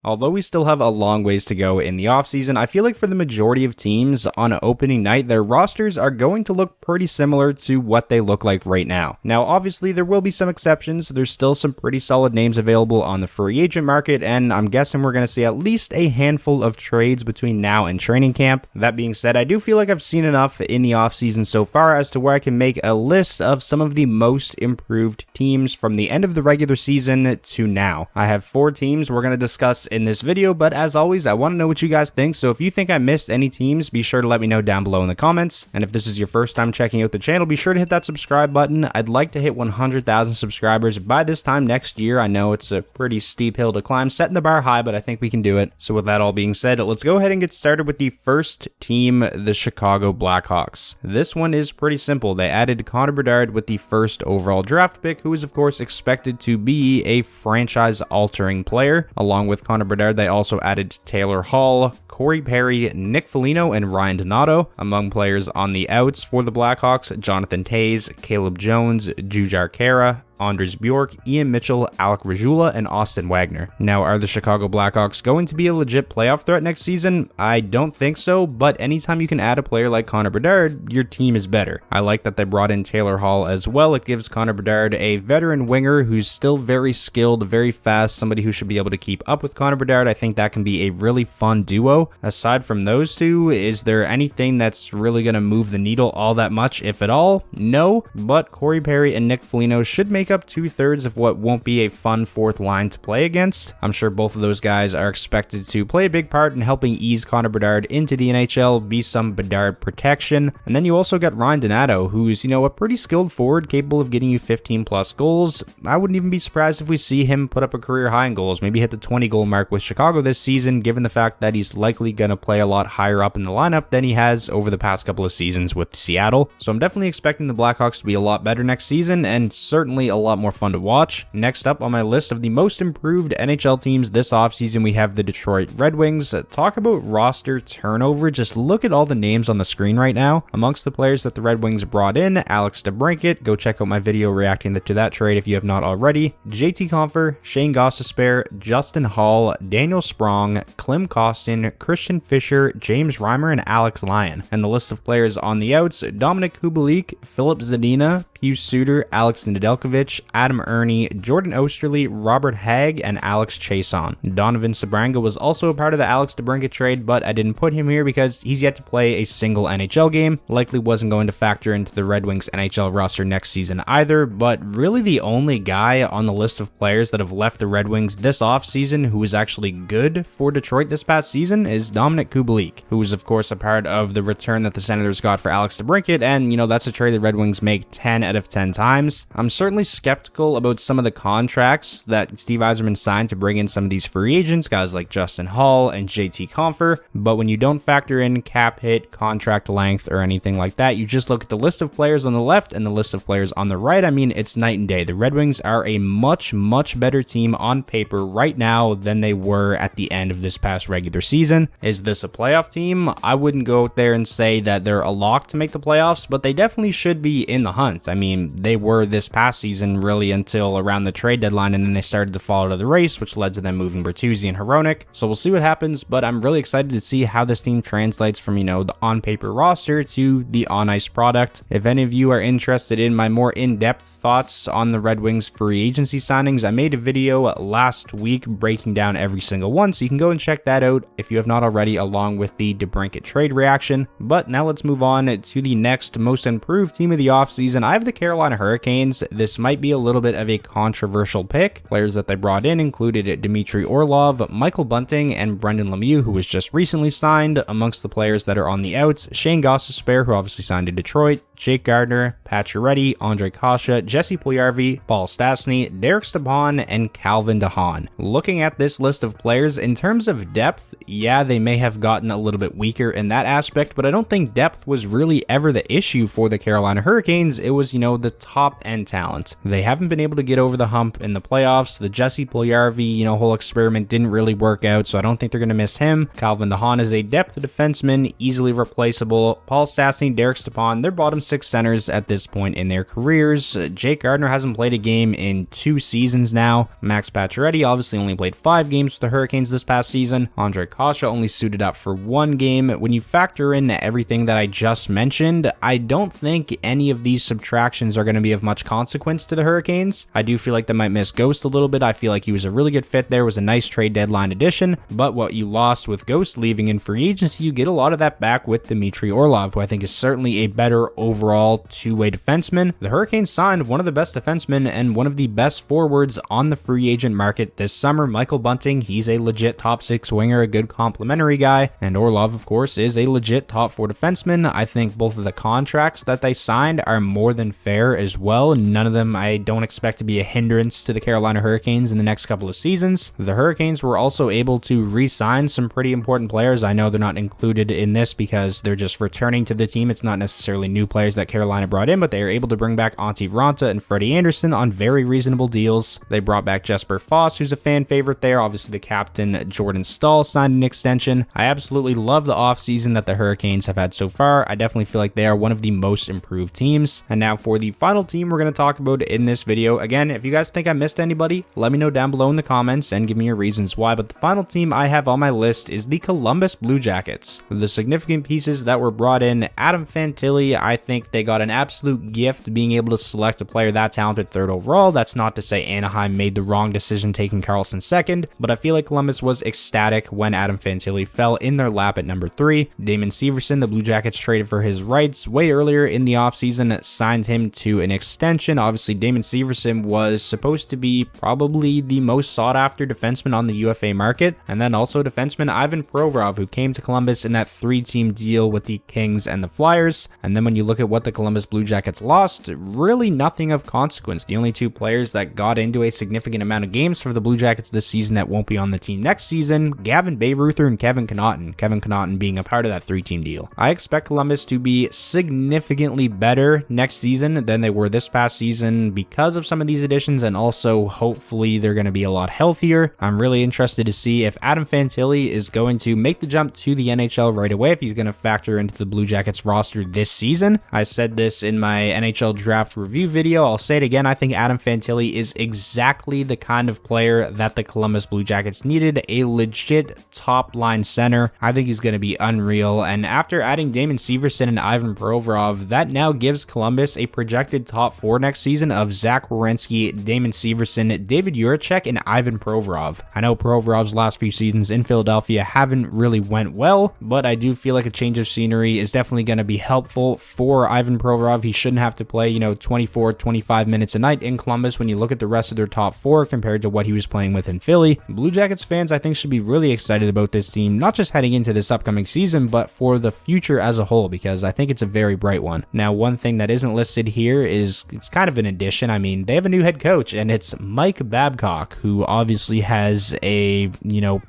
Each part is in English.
Although we still have a long ways to go in the offseason, I feel like for the majority of teams on opening night, their rosters are going to look pretty similar to what they look like right now. Now, obviously, there will be some exceptions. There's still some pretty solid names available on the free agent market, and I'm guessing we're going to see at least a handful of trades between now and training camp. That being said, I do feel like I've seen enough in the offseason so far as to where I can make a list of some of the most improved teams from the end of the regular season to now. I have 4 teams we're going to discuss in this video, but as always, I want to know what you guys think, so if you think I missed any teams, be sure to let me know down below in the comments. And if this is your first time checking out the channel, be sure to hit that subscribe button. I'd like to hit 100,000 subscribers by this time next year. I know it's a pretty steep hill to climb, setting the bar high, but I think we can do it. So with that all being said, let's go ahead and get started with the first team, the Chicago Blackhawks. This one is pretty simple. They added Connor Bedard with the first overall draft pick, who is of course expected to be a franchise-altering player. Along with Connor Bedard, they also added Taylor Hall, Corey Perry, Nick Foligno, and Ryan Donato. Among players on the outs for the Blackhawks, Jonathan Toews, Caleb Jones, Jujhar Khaira, Anders Bjork, Ian Mitchell, Alec Regula, and Austin Wagner. Now, are the Chicago Blackhawks going to be a legit playoff threat next season? I don't think so, but anytime you can add a player like Connor Bedard, your team is better. I like that they brought in Taylor Hall as well. It gives Connor Bedard a veteran winger who's still very skilled, very fast, somebody who should be able to keep up with Connor Bedard. I think that can be a really fun duo. Aside from those two, is there anything that's really going to move the needle all that much, if at all? No, but Corey Perry and Nick Foligno should make up 2/3 of what won't be a fun fourth line to play against. I'm sure both of those guys are expected to play a big part in helping ease Connor Bedard into the NHL, be some Bedard protection. And then you also got Ryan Donato, who's, a pretty skilled forward capable of getting you 15 plus goals. I wouldn't even be surprised if we see him put up a career high in goals, maybe hit the 20 goal mark with Chicago this season, given the fact that he's likely going to play a lot higher up in the lineup than he has over the past couple of seasons with Seattle. So I'm definitely expecting the Blackhawks to be a lot better next season, and certainly a lot more fun to watch. Next up on my list of the most improved NHL teams this offseason, we have the Detroit Red Wings. Talk about roster turnover. Just look at all the names on the screen right now. Amongst the players that the Red Wings brought in, Alex DeBrincat, go check out my video reacting to that trade if you have not already. JT Compher, Shane Gostisbehere, Justin Hall, Daniel Sprong, Klim Kostin, Christian Fischer, James Reimer, and Alex Lyon. And the list of players on the outs, Dominic Kubalik, Philip Zadina, Pius Suter, Alex Nedeljkovic, Adam Ernie, Jordan Osterley, Robert Hagg, and Alex Chason. Donovan Sabranga was also a part of the Alex DeBrincat trade, but I didn't put him here because he's yet to play a single NHL game. Likely wasn't going to factor into the Red Wings NHL roster next season either, but really the only guy on the list of players that have left the Red Wings this offseason who was actually good for Detroit this past season is Dominic Kubalik, who was of course a part of the return that the Senators got for Alex DeBrincat, and that's a trade the Red Wings make 10 out of 10 times. I'm certainly skeptical about some of the contracts that Steve Yzerman signed to bring in some of these free agents, guys like Justin Hall and JT Compher, but when you don't factor in cap hit, contract length, or anything like that, you just look at the list of players on the left and the list of players on the right, I mean, it's night and day. The Red Wings are a much better team on paper right now than they were at the end of this past regular season. Is this a playoff team? I wouldn't go out there and say that they're a lock to make the playoffs, but they definitely should be in the hunt. I mean, they were this past season really until around the trade deadline, and then they started to fall out of the race, which led to them moving Bertuzzi and Hronek. So we'll see what happens, but I'm really excited to see how this team translates from, the on-paper roster to the on-ice product. If any of you are interested in my more in-depth thoughts on the Red Wings free agency signings, I made a video last week breaking down every single one, so you can go and check that out if you have not already, along with the DeBrincat trade reaction. But now let's move on to the next most improved team of the offseason. I have the Carolina Hurricanes. This might be a little bit of a controversial pick. Players that they brought in included Dmitry Orlov, Michael Bunting, and Brendan Lemieux, who was just recently signed. Amongst the players that are on the outs, Shane Gostisbehere, who obviously signed to Detroit, Jake Gardner, Pacioretty, Andre Kasha, Jesse Puljujarvi, Paul Stastny, Derek Stepan, and Calvin DeHaan. Looking at this list of players, in terms of depth, yeah, they may have gotten a little bit weaker in that aspect, but I don't think depth was really ever the issue for the Carolina Hurricanes. It was, the top end talent. They haven't been able to get over the hump in the playoffs. The Jesse Puljujarvi, whole experiment didn't really work out, so I don't think they're going to miss him. Calvin DeHaan is a depth defenseman, easily replaceable. Paul Stastny, Derek Stepan, they're bottom 6 centers at this point in their careers. Jake Gardiner hasn't played a game in 2 seasons now. Max Pacioretty obviously only played 5 games with the Hurricanes this past season. Ondrej Kase only suited up for 1 game. When you factor in everything that I just mentioned, I don't think any of these subtractions are going to be of much consequence to the Hurricanes. I do feel like they might miss Ghost a little bit. I feel like he was a really good fit there, was a nice trade deadline addition, but what you lost with Ghost leaving in free agency, you get a lot of that back with Dmitry Orlov, who I think is certainly a better overall two-way defenseman. The Hurricanes signed one of the best defensemen and one of the best forwards on the free agent market this summer, Michael Bunting. He's a legit top 6 winger, a good complimentary guy, and Orlov, of course, is a legit top 4 defenseman. I think both of the contracts that they signed are more than fair as well. None of them I don't expect to be a hindrance to the Carolina Hurricanes in the next couple of seasons. The Hurricanes were also able to re-sign some pretty important players. I know they're not included in this because they're just returning to the team. It's not necessarily new players that Carolina brought in, but they are able to bring back Antti Ranta and Freddie Anderson on very reasonable deals. They brought back Jesper Foss, who's a fan favorite there. Obviously, the captain, Jordan Stahl, signed an extension. I absolutely love the offseason that the Hurricanes have had so far. I definitely feel like they are one of the most improved teams. And now for the final team we're going to talk about in this video. Again, if you guys think I missed anybody, let me know down below in the comments and give me your reasons why. But the final team I have on my list is the Columbus Blue Jackets. The significant pieces that were brought in: Adam Fantilli. I think they got an absolute gift being able to select a player that talented 3rd overall. That's not to say Anaheim made the wrong decision taking Karlsson 2nd, but I feel like Columbus was ecstatic when Adam Fantilli fell in their lap at number 3. Damon Severson, the Blue Jackets traded for his rights way earlier in the offseason, signed him to an extension. Obviously, Damon Severson was supposed to be probably the most sought after defenseman on the UFA market, and then also defenseman Ivan Provorov, who came to Columbus in that 3-team deal with the Kings and the Flyers. And then when you look at what the Columbus Blue Jackets lost, really nothing of consequence. The only 2 players that got into a significant amount of games for the Blue Jackets this season that won't be on the team next season: Gavin Bayreuther and Kevin Connaughton. Kevin Connaughton being a part of that 3-team deal. I expect Columbus to be significantly better next season than they were this past season because of some of these additions, and also hopefully they're going to be a lot healthier. I'm really interested to see if Adam Fantilli is going to make the jump to the NHL right away, if he's going to factor into the Blue Jackets roster this season. I said this in my NHL draft review video. I'll say it again. I think Adam Fantilli is exactly the kind of player that the Columbus Blue Jackets needed, a legit top-line center. I think he's going to be unreal, and after adding Damon Severson and Ivan Provorov, that now gives Columbus a projected top 4 next season of Zach Werenski, Damon Severson, David Juracek, and Ivan Provorov. I know Provorov's last few seasons in Philadelphia haven't really went well, but I do feel like a change of scenery is definitely going to be helpful for Ivan Provorov. He shouldn't have to play, 24, 25 minutes a night in Columbus when you look at the rest of their top 4 compared to what he was playing with in Philly. Blue Jackets fans, I think, should be really excited about this team, not just heading into this upcoming season, but for the future as a whole, because I think it's a very bright one. Now, one thing that isn't listed here is, it's kind of an addition. I mean, they have a new head coach, and it's Mike Babcock, who obviously has a,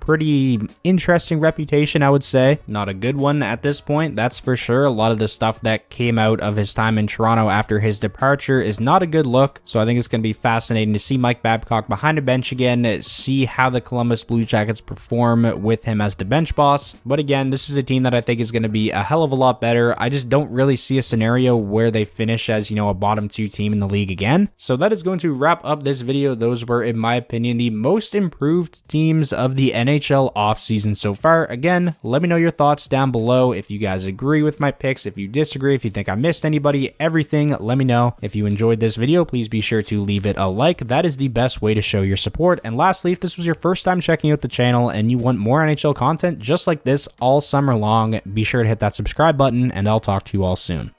pretty interesting reputation, I would say. Not a good one at this point, that's for sure. A lot of the stuff that came out of his time in Toronto after his departure is not a good look, so I think it's going to be fascinating to see Mike Babcock behind a bench again, see how the Columbus Blue Jackets perform with him as the bench boss. But again, this is a team that I think is going to be a hell of a lot better. I just don't really see a scenario where they finish as, a bottom 2 team in the league again. So that is going to wrap up this video. Those were, in my opinion, the most improved teams of the NHL offseason so far. Again, let me know your thoughts down below. If you guys agree with my picks, if you disagree, if you think I missed anybody, everything, let me know. If you enjoyed this video, please be sure to leave it a like. That is the best way to show your support. And lastly, if this was your first time checking out the channel and you want more NHL content just like this all summer long, be sure to hit that subscribe button, and I'll talk to you all soon.